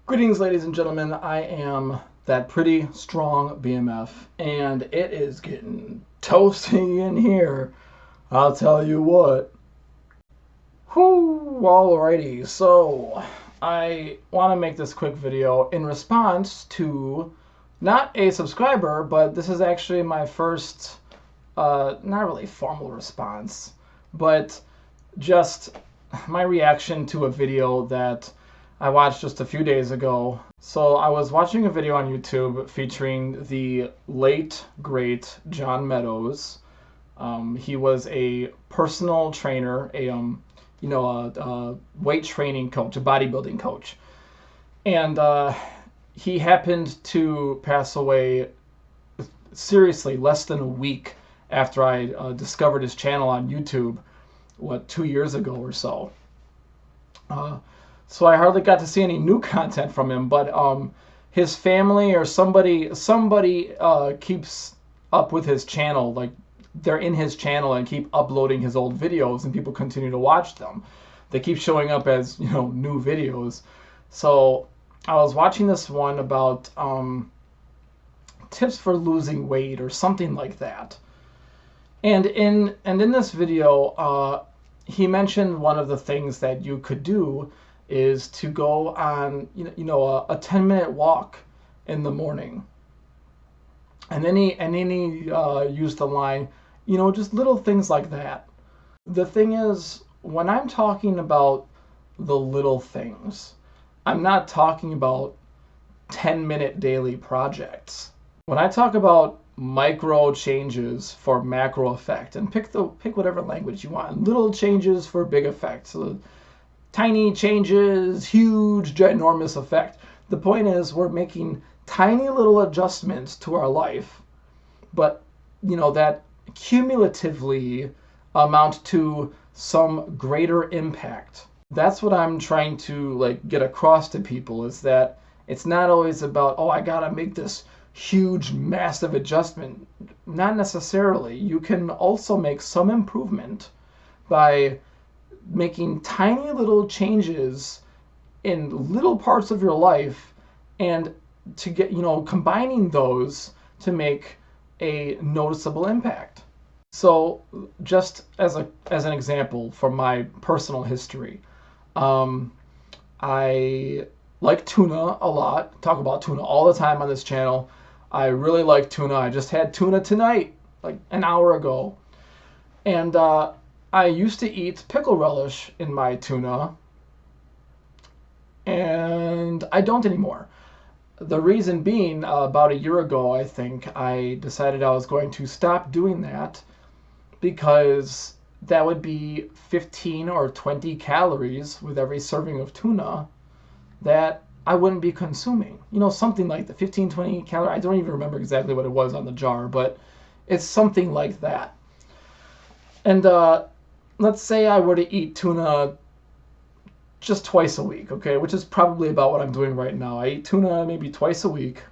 Greetings, ladies and gentlemen. I am that pretty strong BMF, and it is getting toasty in here. I'll tell you what. Whew, alrighty. So, I want to make this quick video in response to not a subscriber, but this is actually my first, not really formal response, but just my reaction to a video that I watched just a few days ago. So I was watching a video on YouTube featuring the late, great John Meadows. He was a personal trainer, a weight training coach, a bodybuilding coach. And he happened to pass away seriously less than a week after I discovered his channel on YouTube, 2 years ago or so. So I hardly got to see any new content from him, but his family or somebody keeps up with his channel, like they're in his channel and keep uploading his old videos, and people continue to watch them. They keep showing up as new videos. So I was watching this one about tips for losing weight or something like that, and in this video, he mentioned one of the things that you could do is to go on a 10-minute walk in the morning. And then he used the line, just little things like that. The thing is, when I'm talking about the little things, I'm not talking about 10-minute daily projects. When I talk about micro changes for macro effect, and pick whatever language you want, little changes for big effect. So tiny changes, huge, ginormous effect. The point is, we're making tiny little adjustments to our life, but that cumulatively amount to some greater impact. That's what I'm trying to get across to people, is that it's not always about, oh, I gotta make this huge, massive adjustment. Not necessarily. You can also make some improvement by making tiny little changes in little parts of your life, and to get combining those to make a noticeable impact. So just as an example from my personal history, I like tuna a lot. Talk about tuna all the time on this channel. I really like tuna. I just had tuna tonight, like an hour ago. And I used to eat pickle relish in my tuna, and I don't anymore. The reason being, about a year ago, I think, I decided I was going to stop doing that, because that would be 15 or 20 calories with every serving of tuna that I wouldn't be consuming. Something like the 15, 20 calories. I don't even remember exactly what it was on the jar, but it's something like that. And let's say I were to eat tuna just twice a week, okay, which is probably about what I'm doing right now. I eat tuna maybe twice a week,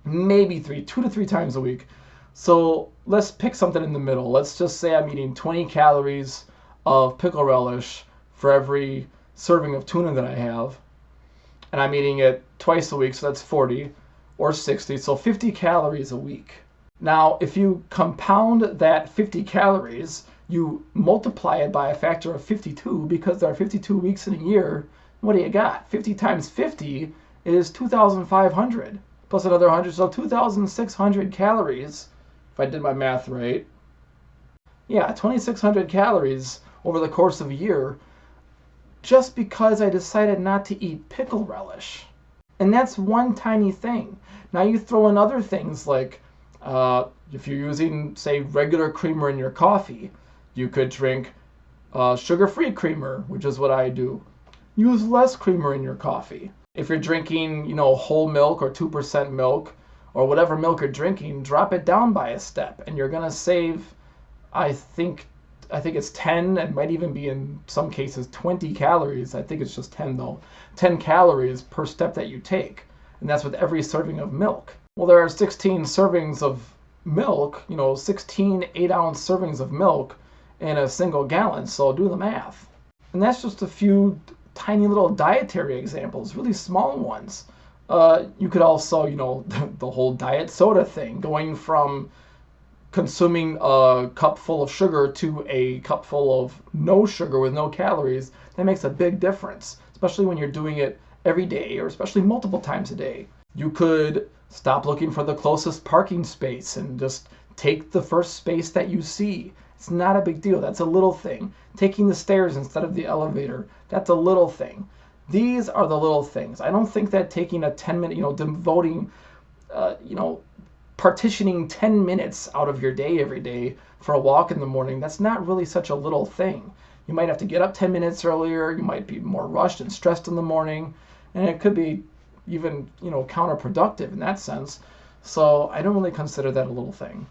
maybe 2 to 3 times a week. So let's pick something in the middle. Let's just say I'm eating 20 calories of pickle relish for every serving of tuna that I have, and I'm eating it twice a week, so that's 40 or 60, so 50 calories a week. Now, if you compound that 50 calories, you multiply it by a factor of 52, because there are 52 weeks in a year. What do you got? 50 times 50 is 2,500 plus another 100, so 2,600 calories, if I did my math right. Yeah, 2,600 calories over the course of a year, just because I decided not to eat pickle relish. And that's one tiny thing. Now you throw in other things like, if you're using, say, regular creamer in your coffee, you could drink sugar-free creamer, which is what I do. Use less creamer in your coffee. If you're drinking, whole milk or 2% milk, or whatever milk you're drinking, drop it down by a step, and you're gonna save, I think it's 10, and might even be in some cases 20 calories. I think it's just 10 though. 10 calories per step that you take, and that's with every serving of milk. Well, there are 16 servings of milk, 16 8-ounce servings of milk in a single gallon, so do the math. And that's just a few tiny little dietary examples, really small ones. You could also, the whole diet soda thing, going from consuming a cup full of sugar to a cup full of no sugar with no calories. That makes a big difference, especially when you're doing it every day or especially multiple times a day. You could stop looking for the closest parking space and just take the first space that you see. It's not a big deal. That's a little thing. Taking the stairs instead of the elevator, that's a little thing. These are the little things. I don't think that taking a 10-minute, devoting, partitioning 10 minutes out of your day every day for a walk in the morning, that's not really such a little thing. You might have to get up 10 minutes earlier. You might be more rushed and stressed in the morning. And it could be even, counterproductive in that sense. So I don't really consider that a little thing.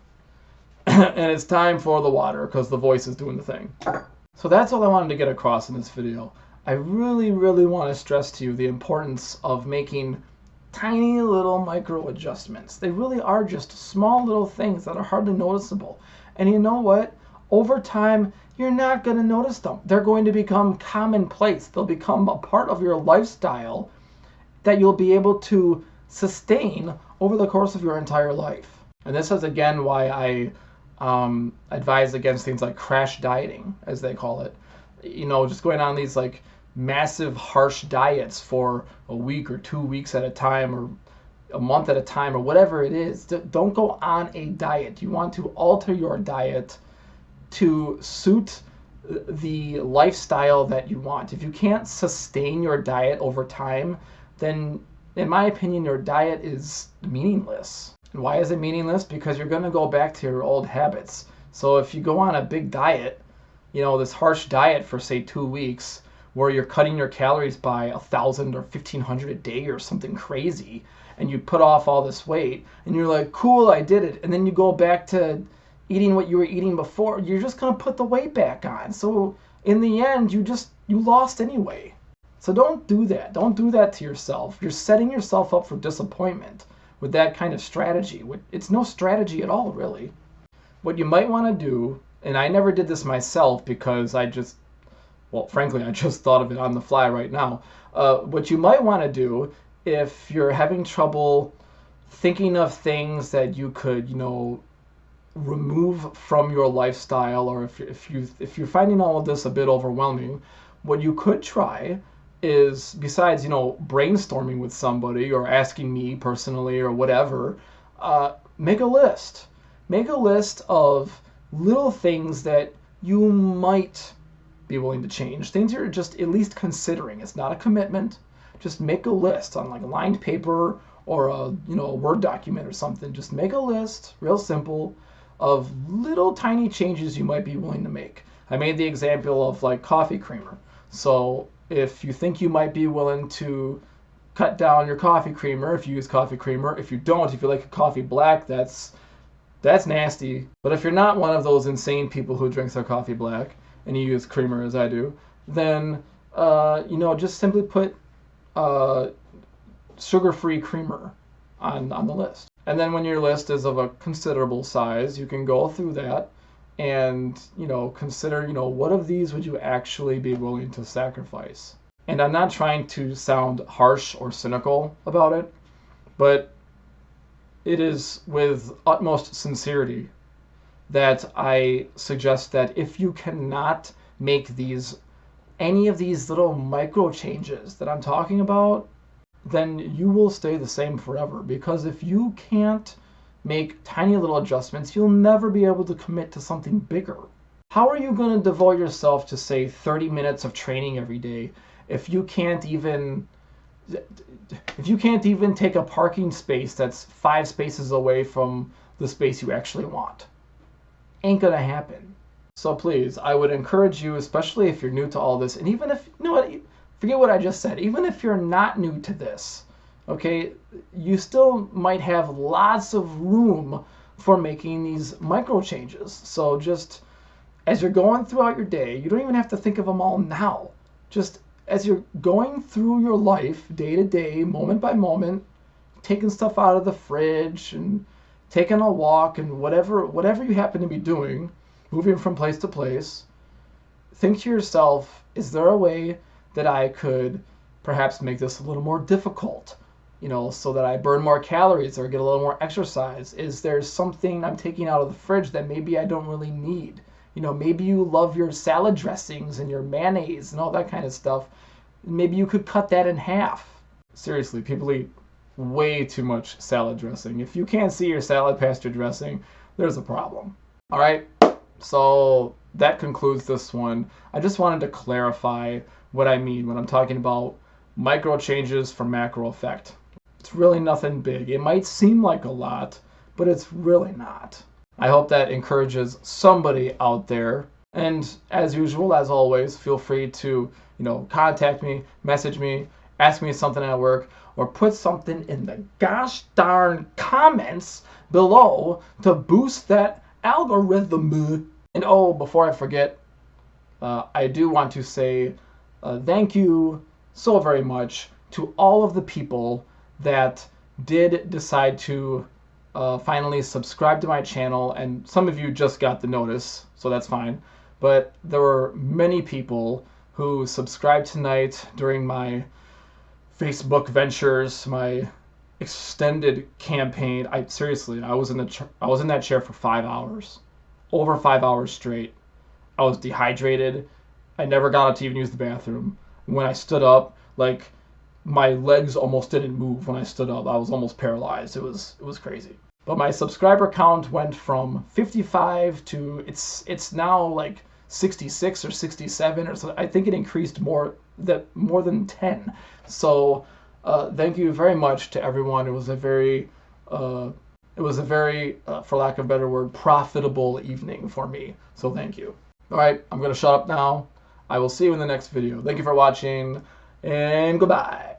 And it's time for the water because the voice is doing the thing. So that's all I wanted to get across in this video. I really, really want to stress to you the importance of making tiny little micro adjustments. They really are just small little things that are hardly noticeable. And you know what? Over time, you're not going to notice them. They're going to become commonplace. They'll become a part of your lifestyle that you'll be able to sustain over the course of your entire life. And this is again why I advise against things like crash dieting, as they call it. Just going on these like massive harsh diets for a week or 2 weeks at a time or a month at a time or whatever it is. Don't go on a diet. You want to alter your diet to suit the lifestyle that you want. If you can't sustain your diet over time, then in my opinion, your diet is meaningless. And why is it meaningless? Because you're going to go back to your old habits. So if you go on a big diet, this harsh diet for say 2 weeks, where you're cutting your calories by 1,000 or 1,500 a day or something crazy, and you put off all this weight, and you're like, cool, I did it. And then you go back to eating what you were eating before, you're just going to put the weight back on. So in the end, you lost anyway. So don't do that. Don't do that to yourself. You're setting yourself up for disappointment with that kind of strategy. It's no strategy at all, really. What you might want to do, and I never did this myself because frankly, I just thought of it on the fly right now. What you might want to do if you're having trouble thinking of things that you could, remove from your lifestyle, or if you're finding all of this a bit overwhelming, what you could try is, besides brainstorming with somebody or asking me personally or whatever, make a list. Make a list of little things that you might be willing to change, things you're just at least considering. It's not a commitment. Just make a list on like lined paper or a Word document or something. Just make a list, real simple, of little tiny changes you might be willing to make. I made the example of like coffee creamer. So if you think you might be willing to cut down your coffee creamer, if you use coffee creamer, if you don't, if you like a coffee black, that's nasty. But if you're not one of those insane people who drinks their coffee black and you use creamer as I do, then just simply put sugar-free creamer on the list. And then when your list is of a considerable size, you can go through that and consider what of these would you actually be willing to sacrifice. And I'm not trying to sound harsh or cynical about it, but it is with utmost sincerity that I suggest that if you cannot make any of these little micro changes that I'm talking about, then you will stay the same forever. Because if you can't make tiny little adjustments, you'll never be able to commit to something bigger. How are you going to devote yourself to, say, 30 minutes of training every day if you can't even take a parking space that's 5 spaces away from the space you actually want? Ain't gonna happen. So please, I would encourage you, especially if you're new to all this, and even if, forget what I just said, even if you're not new to this, okay, you still might have lots of room for making these micro changes. So just as you're going throughout your day, you don't even have to think of them all now. Just as you're going through your life, day to day, moment by moment, taking stuff out of the fridge and taking a walk and whatever you happen to be doing, moving from place to place, think to yourself, is there a way that I could perhaps make this a little more difficult, so that I burn more calories or get a little more exercise? Is there something I'm taking out of the fridge that maybe I don't really need? Maybe you love your salad dressings and your mayonnaise and all that kind of stuff. Maybe you could cut that in half. Seriously, people eat way too much salad dressing. If you can't see your salad past your dressing, there's a problem. All right, so that concludes this one. I just wanted to clarify what I mean when I'm talking about micro changes for macro effect. It's really nothing big. It might seem like a lot, but it's really not. I hope that encourages somebody out there. And as usual, as always, feel free to, contact me, message me, ask me something at work, or put something in the gosh darn comments below to boost that algorithm. And oh, before I forget, I do want to say thank you so very much to all of the people that did decide to finally subscribe to my channel. And some of you just got the notice, so that's fine. But there were many people who subscribed tonight during my Facebook ventures, my extended campaign. I was in that chair for 5 hours, over 5 hours straight. I was dehydrated. I never got up to even use the bathroom. When I stood up, my legs almost didn't move when I stood up. I was almost paralyzed. It was crazy. But my subscriber count went from 55 to it's now 66 or 67 or so. I think it increased more than 10. So thank you very much to everyone. It was a very for lack of a better word, profitable evening for me. So thank you. All right, I'm gonna shut up now. I will see you in the next video. Thank you for watching, and goodbye.